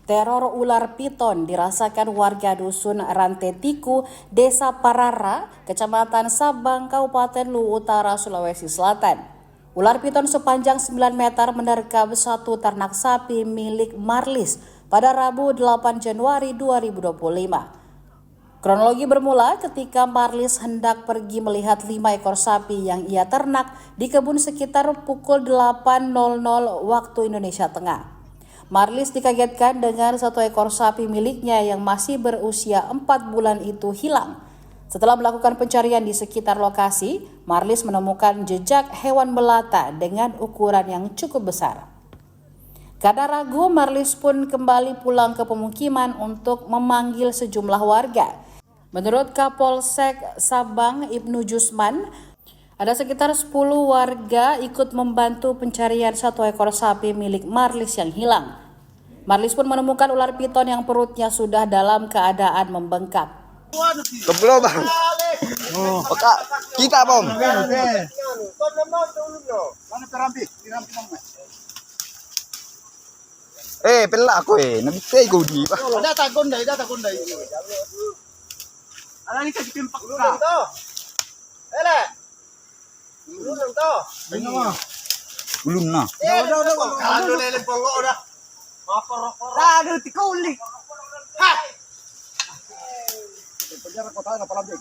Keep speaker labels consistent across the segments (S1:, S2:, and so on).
S1: Teror ular piton dirasakan warga dusun Rantetiku, Desa Parara, Kecamatan Sabang, Kabupaten Luwu Utara, Sulawesi Selatan. Ular piton sepanjang 9 meter menerkam satu ternak sapi milik Marlis pada Rabu 8 Januari 2025. Kronologi bermula ketika Marlis hendak pergi melihat 5 ekor sapi yang ia ternak di kebun sekitar pukul 8.00 waktu Indonesia Tengah. Marlis dikagetkan dengan satu ekor sapi miliknya yang masih berusia 4 bulan itu hilang. Setelah melakukan pencarian di sekitar lokasi, Marlis menemukan jejak hewan melata dengan ukuran yang cukup besar. Karena ragu, Marlis pun kembali pulang ke pemukiman untuk memanggil sejumlah warga. Menurut Kapolsek Sabang Ibnu Jusman, ada sekitar 10 warga ikut membantu pencarian satu ekor sapi milik Marlis yang hilang. Marlis pun menemukan ular piton yang perutnya sudah dalam keadaan membengkak.
S2: Kebelo bang. Oke, kita bom. Pelak aku nabitay ko di ba?
S3: Data gonday. Ala ni kasi pimpak ka. Ele. Ulun to.
S2: Ulun na.
S3: Kado lele polo dah. Aduh, tikuli. Ha.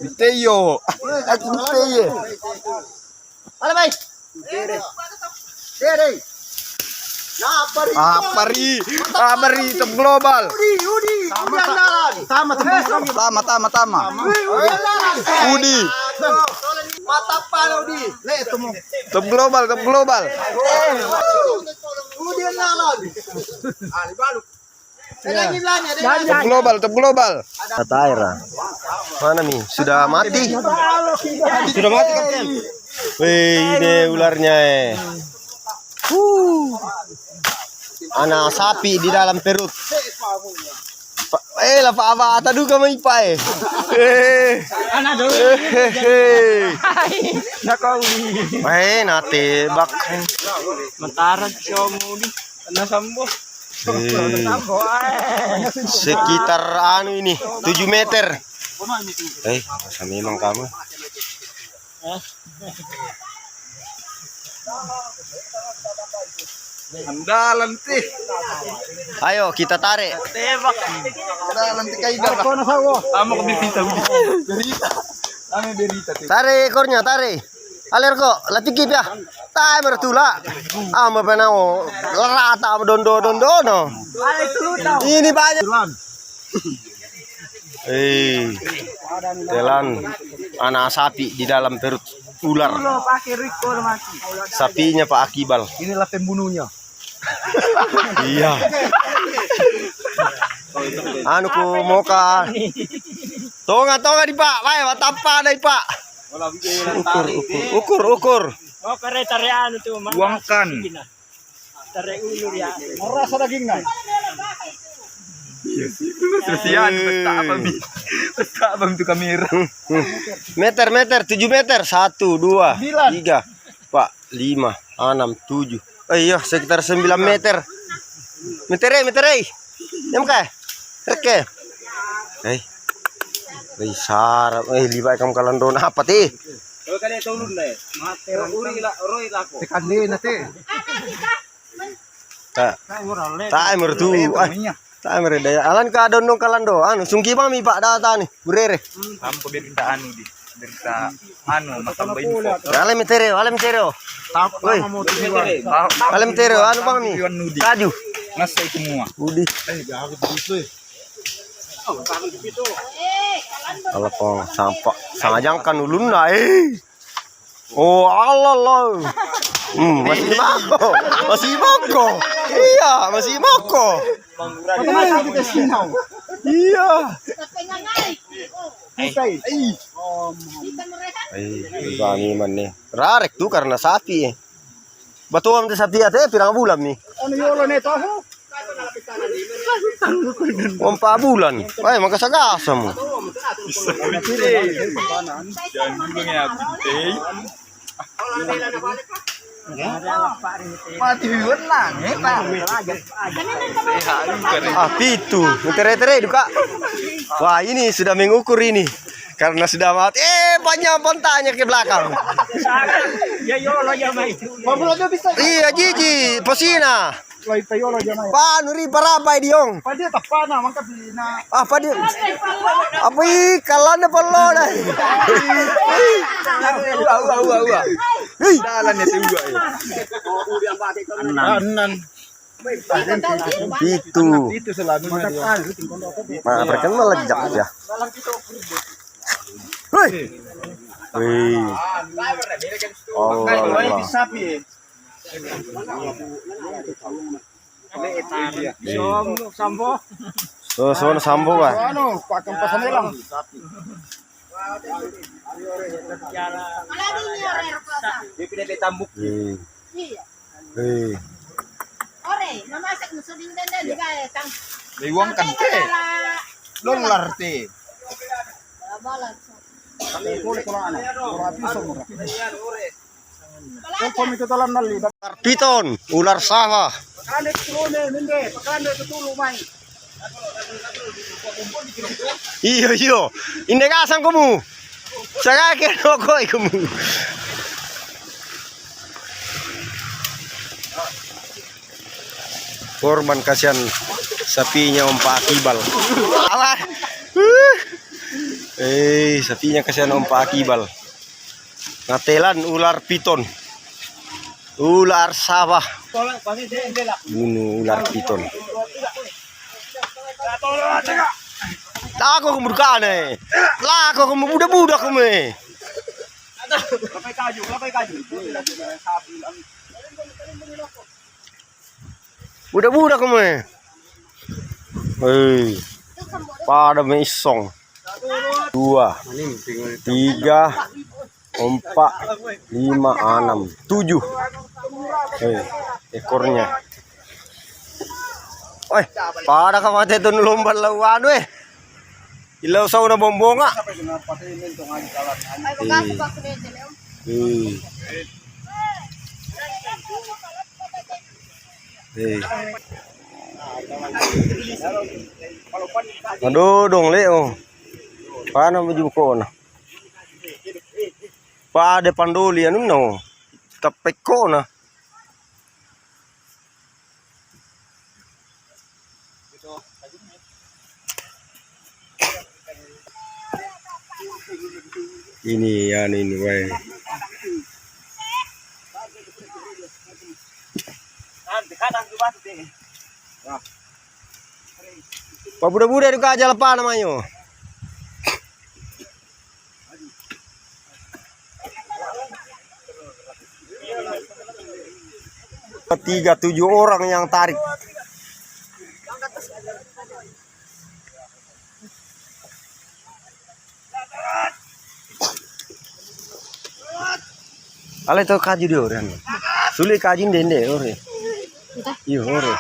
S2: Biteyo. Aku biteyo.
S3: Ala bay. Dere.
S2: Apari top global.
S3: Udi.
S2: Tama. Udi.
S3: Mata palo di. Le tumo.
S2: Top global.
S3: Udi nalan. Ali balu.
S2: Top global. Kataira. Mana nih? Sudah mati. Sudah mati kapten. Wih, ini ularnya. Anak sapi di dalam perut. Lah apa tadu kami pai.
S3: Anak dulu. Nakau.
S2: Nate bak.
S3: Mataran siyomu di. Ana sambo.
S2: Sekitar ini 7 meter. Masa memang kamu.
S3: Andalan teh.
S2: Ayo kita tarik.
S3: Tebak.
S2: Andalan teh kayak gak.
S3: Amo ko berita. Ame berita teh.
S2: Tarik ekornya, tarik. Aler kok, latikip ya. Timer tula. Amo penao. Lerata dondo no. Ini banyak. Telan anak sapi di dalam perut ular. Sapinya Pak Akibal.
S3: Inilah pembunuhnya.
S2: Iya. Anu ku moka. Tonga di Pak. Wae watapa dai Pak. Ukur.
S3: Oh, kare anu tuh, Mas.
S2: Buangkan.
S3: Tare ulur ya. Merasa daging enggak?
S2: Kesian besta apa itu kamera. Meter 7 meter 1 2 3 Pak 5 6 7. Iya sekitar 9 meter. Meter. Yang ka? Reke. Besar. Liba kamu kalandon apa teh?
S3: Kalau kalian tahu dulu deh. Mate uri lako.
S2: Tekan deh nanti. Tak mertu. Timer daya alan ka dondong kalando anu sungki mami Pak data nih burere
S4: sampo berita anu di berita anu masamba info
S2: ale metero woi ale metero anu bang nih kaju
S4: ngasih semua
S2: udi ala kong sampak sangajangkan ulun na oh Allah masih mako iya masih mako iya kami mana rarek tuh karena sapi batuan teh sapi teh pirang bulan nih Ompa bulan, wah maka sagasam.
S4: Jangan juga ya,
S3: Mati wenang,
S2: Ah, pitu. Tere-tere duka. Wah, ini sudah mengukur ini. Karena sudah mati. Banyak pontanya ke belakang. Iya, Gigi, posina. Panuri parapai diong.
S3: Padi tapana mangka bina.
S2: Apa dia? Apa kalana perlo dah.
S3: Dalan itu juga ya. Anan.
S2: Itu.
S3: Itu selalu dia.
S2: Mana perkenal lejak ya. Hei. Hei. Oh.
S3: Sapi. Sambo.
S2: So sambo ba?
S3: Ano, pakang pasan lang.
S2: Hei. Hei.
S5: Ore, mamasak mo sa din din di kaya tang.
S3: Liwang kante. Dolar te.
S5: Balat.
S2: Piton, ular sawah. Iyo. Inde kasang kamu. Saya kira nokoi kamu. Korban kasihan sapinya Om Pak Akibal. Alah. Sapinya kasihan Om Pak Akibal. Ngatelan ular piton. Ular sawah. Bunuh ular piton. Lako kamu dukane. Lako kamu budak-budak kamu. Budak-budak kamu. Hei. Pada mesong. 2, 3, 4, 5, 6, 7. Ekornya. Oi, pada kamate itu lomba lawan weh. Ilaw sa una bombonga. Aduh dong Leo. Paano mo ko na? Pada panduli ano no? Tapek ko na. Ini weh. Pak budak-budak itu aja lepas namanya. 37 orang yang tarik. Ale to kaji dia orang. Sulit kaji dende ore. Iya ore.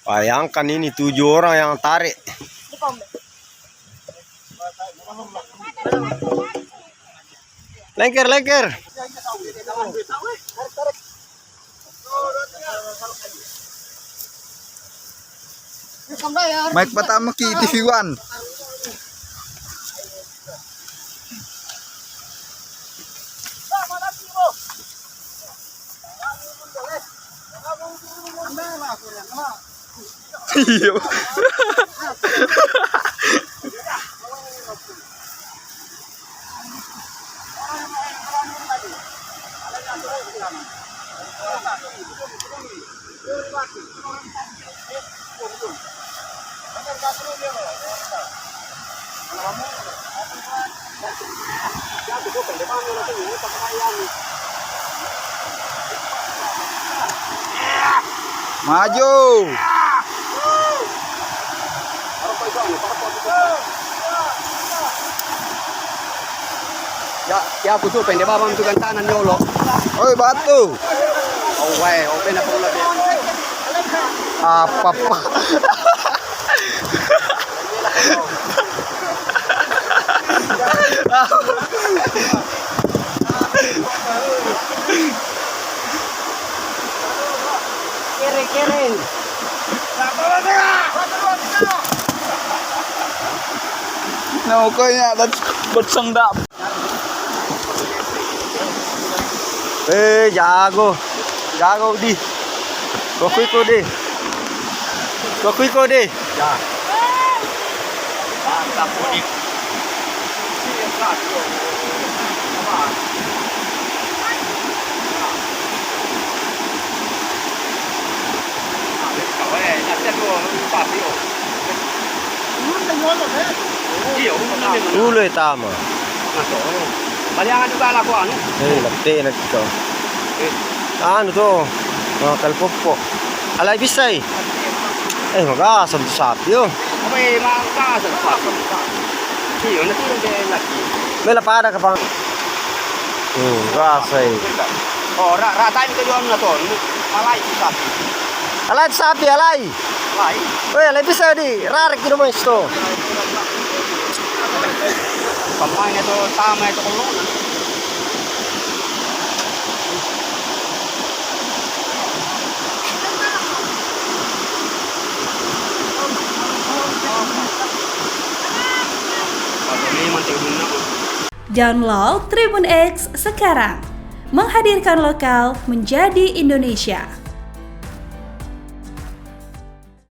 S2: Bayangkan ini 7 orang yang tarik. Lengker.
S3: Mike pertama ki TV1. Iya. Maju.
S6: Ya puso pende ba bang tugan tanan yolo.
S3: Oi batu.
S6: Oh weh, open na pula be.
S3: Apa? Kiri.
S4: Naukanya dan bersendap.
S2: Jago. Jago di. Kokui ko di.
S4: Mantap unik.
S2: Tuloy tama.
S6: Baliangan juga lah ko ano.
S2: Lagti na dito. Ano to? Mga kalpopo. Alay bisay. Mag-aasam sa sapi oh.
S6: May makakasan pa. Iyo, natulong din lagi.
S2: May lapada ka pa. Gasay.
S6: Oh, ratain ko doon na to. Malay ko sapi.
S2: Alay sapi, alay.
S6: Malay.
S2: Uy, alay bisay di. Rarik yun naman ito.
S6: Pamain ito, tama ito kung noon.
S7: Download Tribun X sekarang, menghadirkan lokal menjadi Indonesia.